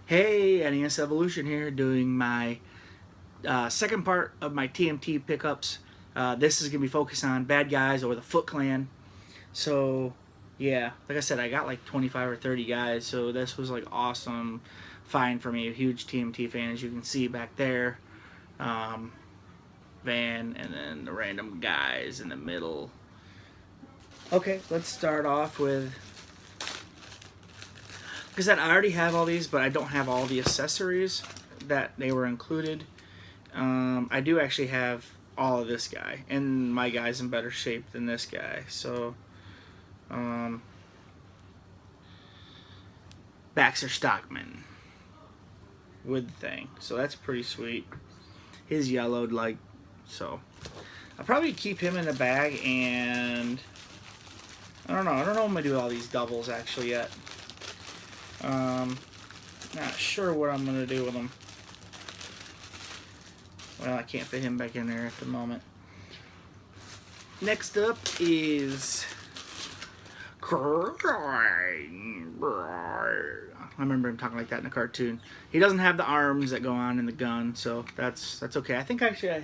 Hey, NES Evolution here, doing my second part of my TMT pickups. This is going to be focused on bad guys or the Foot Clan. So, yeah, like I said, I got like 25 or 30 guys, so this was like awesome find for me. A huge TMT fan, as you can see back there. Um, Van, and then the random guys in the middle. Okay, let's start off with. Like I said, I already have all these, but I don't have all the accessories that they were included. I do actually have all of this guy, and my guy's in better shape than this guy. So, Baxter Stockman with the thing. So that's pretty sweet. His yellowed like so. I'll probably keep him in the bag, and I don't know. I don't know if I'm gonna do all these doubles actually yet. Not sure what I'm gonna do with him. Well, I can't fit him back in there at the moment. Next up is I remember him talking like that in a cartoon. He doesn't have the arms that go on in the gun, so that's okay. I think actually I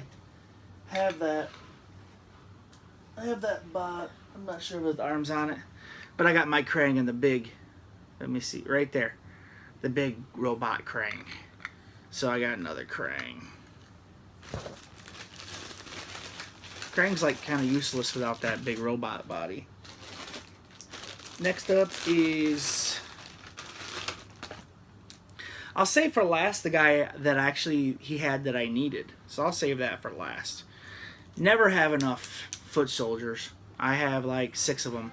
have that. I have that bot. I'm not sure if there's arms on it, but I got my Krang and the big. Let me see right there, the big robot Krang. So I got another Krang. Krang's like kind of useless without that big robot body. Next up is, I'll save for last the guy that actually he had that I needed. So I'll save that for last. Never have enough foot soldiers. I have like 6 of them.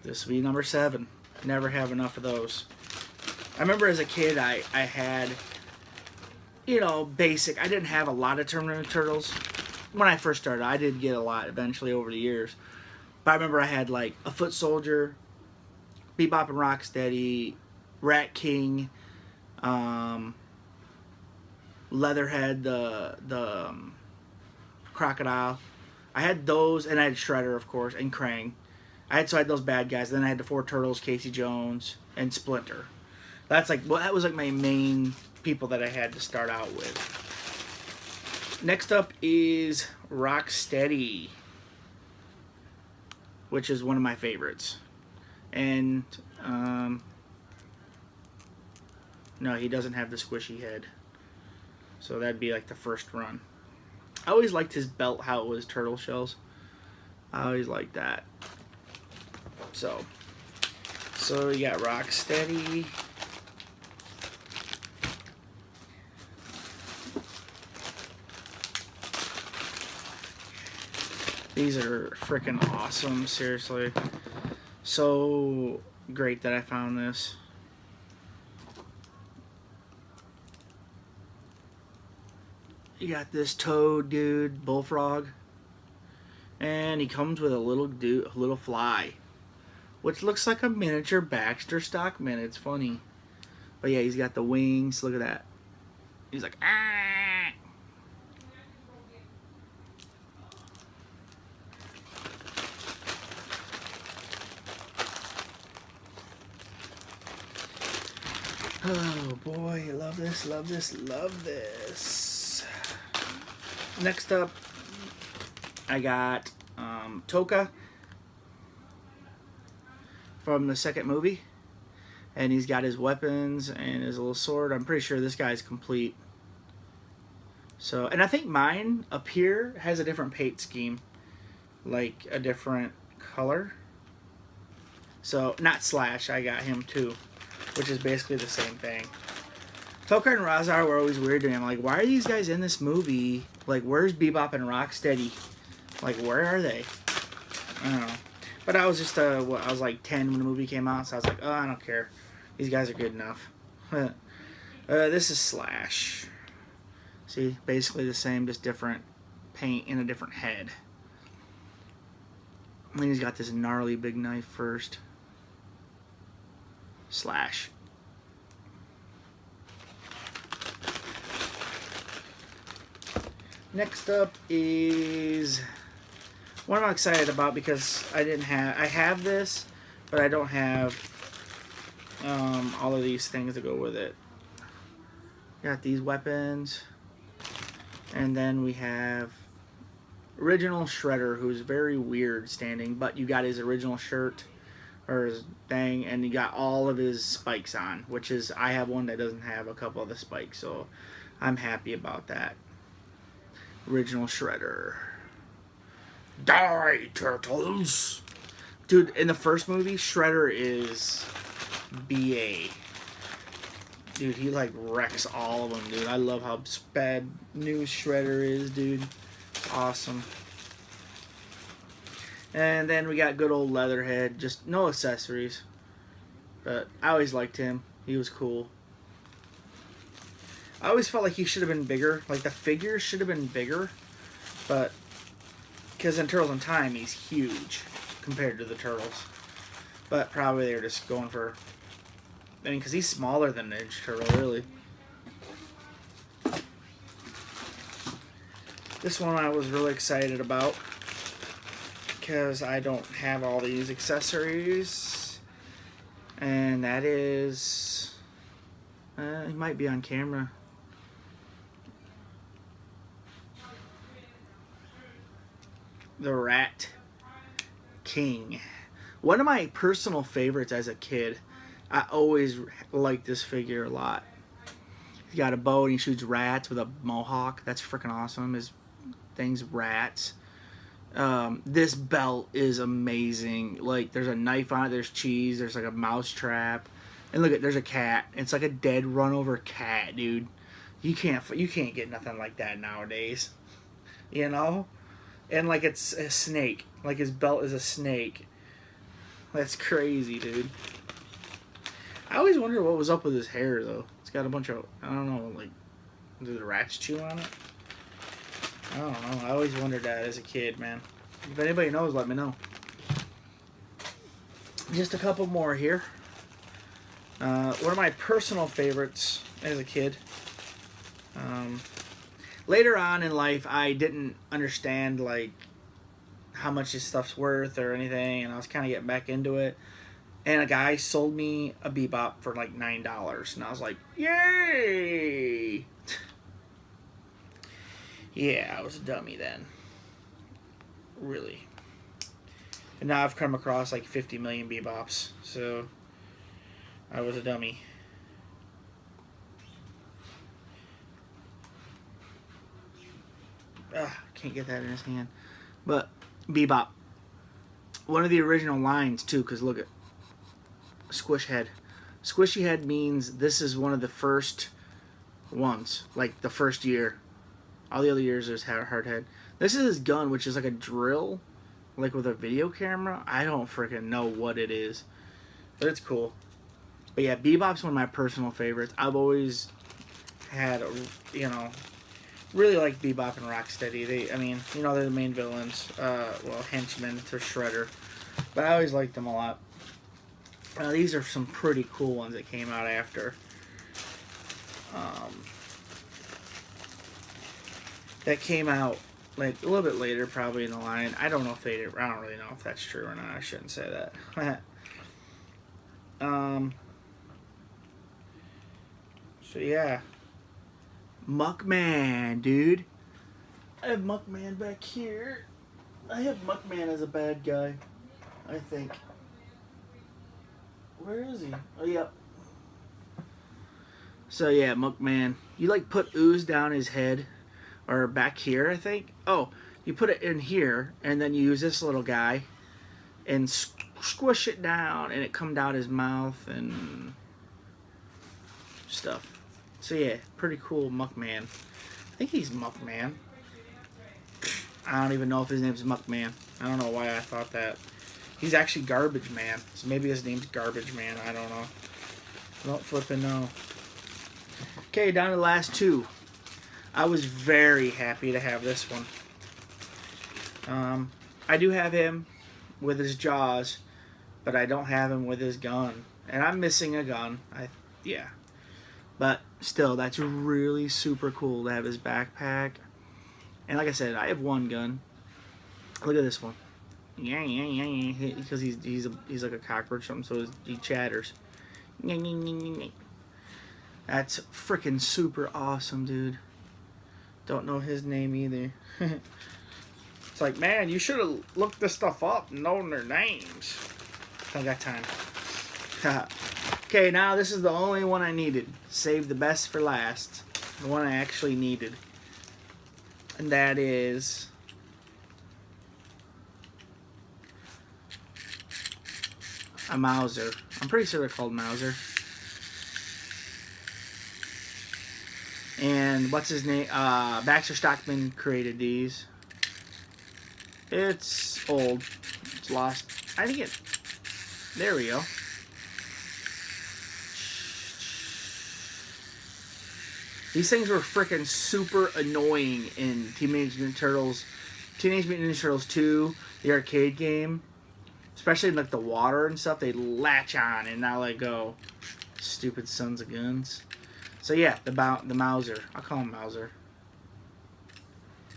This will be number 7. Never have enough of those. I remember as a kid I had, you know, basic. I didn't have a lot of Terminator Turtles. When I first started, I did get a lot eventually over the years. But I remember I had like a Foot Soldier, Bebop and Rocksteady, Rat King, Leatherhead, the crocodile. I had those, and I had Shredder, of course, and Krang. I had those bad guys. Then I had the 4 Turtles, Casey Jones, and Splinter. That's like, well, that was like my main people that I had to start out with. Next up is Rocksteady, which is one of my favorites. And no, he doesn't have the squishy head, so that'd be like the first run. I always liked his belt, how it was turtle shells. I always liked that. So you got Rocksteady. These are freaking awesome, seriously. So great that I found this. You got this toad dude, Bullfrog. And he comes with a little dude, a little fly, which looks like a miniature Baxter Stockman. It's funny. But yeah, he's got the wings. Look at that. He's like, ah. Oh boy, love this, love this, love this. Next up, I got Toca from the second movie. And he's got his weapons and his little sword. I'm pretty sure this guy's complete. So, and I think mine up here has a different paint scheme. Like a different color. So, not Slash, I got him too, which is basically the same thing. Toca and Razar were always weird to me. I'm like, why are these guys in this movie? Like, where's Bebop and Rocksteady? Like, where are they? I don't know. But I was just, I was like 10 when the movie came out, so I was like, oh, I don't care. These guys are good enough. This is Slash. See, basically the same, just different paint and a different head. And then he's got this gnarly big knife first. Slash. Next up is one I'm excited about because I have this, but I don't have all of these things to go with it. Got these weapons. And then we have original Shredder, who's very weird standing, but you got his original shirt or his thing, and you got all of his spikes on, which is, I have one that doesn't have a couple of the spikes, so I'm happy about that. Original Shredder. Die, turtles! Dude, in the first movie, Shredder is BA. Dude, he like wrecks all of them, dude. I love how sped new Shredder is, dude. Awesome. And then we got good old Leatherhead. Just no accessories. But I always liked him. He was cool. I always felt like he should have been bigger. Like the figure should have been bigger. But because in Turtles in Time, he's huge compared to the Turtles. But probably they're just going for... I mean, because he's smaller than Ninja Turtle, really. This one I was really excited about because I don't have all these accessories. And that is... it might be on camera. The Rat King. One of my personal favorites as a kid. I always liked this figure a lot. He's got a bow and he shoots rats with a mohawk. That's freaking awesome. His thing's rats. This belt is amazing. Like, there's a knife on it, there's cheese, there's like a mouse trap. And look, there's a cat. It's like a dead run over cat, dude. You can't get nothing like that nowadays. You know? And like, it's a snake. Like, his belt is a snake. That's crazy, dude. I always wonder what was up with his hair, though. It's got a bunch of, I don't know, like, do the rats chew on it? I don't know. I always wondered that as a kid, man. If anybody knows, let me know. Just a couple more here. One of my personal favorites as a kid. Later on in life, I didn't understand, like, how much this stuff's worth or anything, and I was kind of getting back into it. And a guy sold me a Bebop for like $9. And I was like, yay! Yeah, I was a dummy then. Really. And now I've come across like 50 million Bebops. So, I was a dummy. Can't get that in his hand. But, Bebop. One of the original lines, too, because look at Squish Head. Squishy Head means this is one of the first ones, like the first year. All the other years there's Hard Head. This is his gun, which is like a drill, like with a video camera. I don't freaking know what it is, but it's cool. But yeah, Bebop's one of my personal favorites. I've always had, really like Bebop and Rocksteady. I mean, they're the main villains. Well, henchmen to Shredder, but I always liked them a lot. These are some pretty cool ones that came out after. That came out like a little bit later, probably in the line. I don't really know if that's true or not. I shouldn't say that. So yeah, Muckman, dude. I have Muckman back here. I have Muckman as a bad guy, I think. Where is he? Oh, yep. So, yeah, Muckman. You, like, put ooze down his head. Or back here, I think. Oh, you put it in here. And then you use this little guy. And squish it down. And it come down his mouth and stuff. So, yeah, pretty cool Muckman. I think he's Muckman. I don't even know if his name's Muckman. I don't know why I thought that. He's actually Garbage Man, so maybe his name's Garbage Man. I don't know. I don't flipping know. Okay, down to the last two. I was very happy to have this one. I do have him with his jaws, but I don't have him with his gun. And I'm missing a gun. Yeah. But still, that's really super cool to have his backpack. And like I said, I have one gun. Look at this one. Yeah, because he's like a cockroach or something, so he chatters. That's freaking super awesome, dude. Don't know his name either. It's like, man, you should have looked this stuff up and known their names. I got time. Okay, now this is the only one I needed. Save the best for last. The one I actually needed. And that is... a Mauser. I'm pretty sure they're called Mauser. And what's his name? Baxter Stockman created these. It's old. It's lost. I think it... There we go. These things were freaking super annoying in Teenage Mutant Ninja Turtles 2, the arcade game. Especially in like the water and stuff, they latch on and not let go. Stupid sons of guns. So yeah, the Mauser. I'll call him Mauser.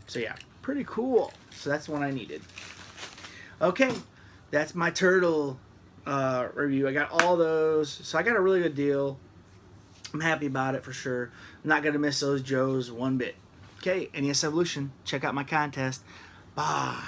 So yeah, pretty cool. So that's the one I needed. Okay, that's my turtle review. I got all those. So I got a really good deal. I'm happy about it for sure. I'm not going to miss those Joes one bit. Okay, NES Evolution. Check out my contest. Bye.